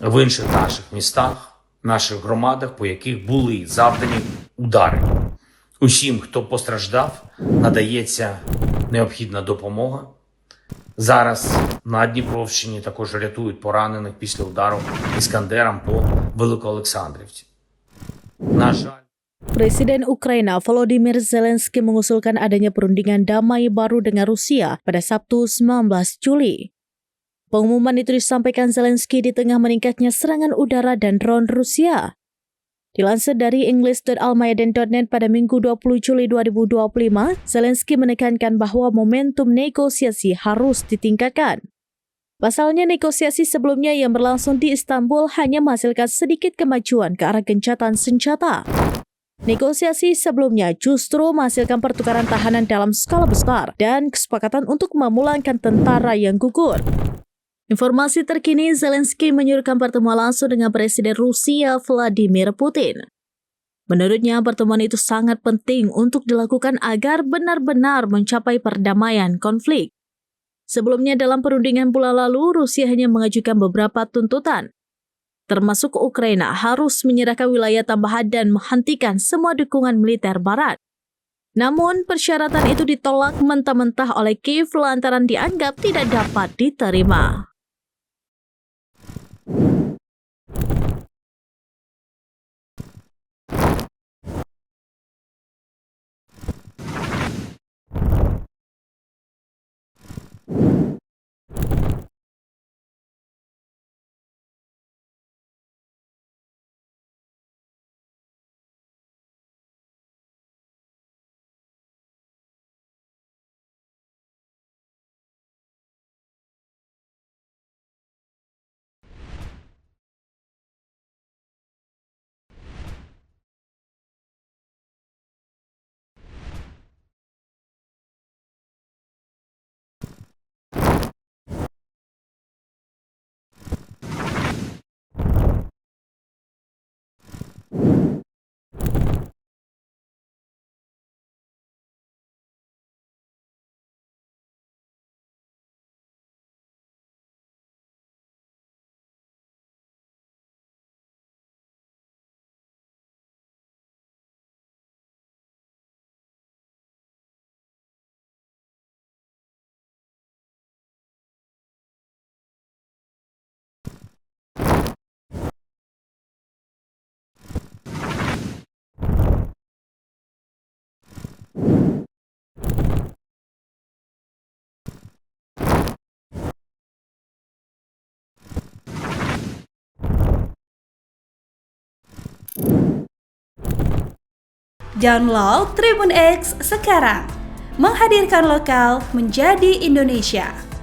в інших наших містах, наших громадах, по яких були завдані удари. Усім, хто постраждав, надається необхідна допомога. Зараз на Дніпровщині також рятують поранених після удару Іскандером по Великоолександрівці. На жаль, Presiden Ukraina Volodymyr Zelensky mengusulkan adanya perundingan damai baru dengan Rusia pada Sabtu 19 Juli. Pengumuman itu disampaikan Zelensky di tengah meningkatnya serangan udara dan drone Rusia. Dilansir dari English.almayadin.net pada Minggu 20 Juli 2025, Zelensky menekankan bahwa momentum negosiasi harus ditingkatkan. Pasalnya, negosiasi sebelumnya yang berlangsung di Istanbul hanya menghasilkan sedikit kemajuan ke arah gencatan senjata. Negosiasi sebelumnya justru menghasilkan pertukaran tahanan dalam skala besar dan kesepakatan untuk memulangkan tentara yang gugur. Informasi terkini, Zelensky menyuruhkan pertemuan langsung dengan Presiden Rusia Vladimir Putin. Menurutnya, pertemuan itu sangat penting untuk dilakukan agar benar-benar mencapai perdamaian konflik. Sebelumnya dalam perundingan bulan lalu, Rusia hanya mengajukan beberapa tuntutan, termasuk Ukraina harus menyerahkan wilayah tambahan dan menghentikan semua dukungan militer Barat. Namun, persyaratan itu ditolak mentah-mentah oleh Kiev lantaran dianggap tidak dapat diterima. Download Tribun X sekarang, menghadirkan lokal menjadi Indonesia.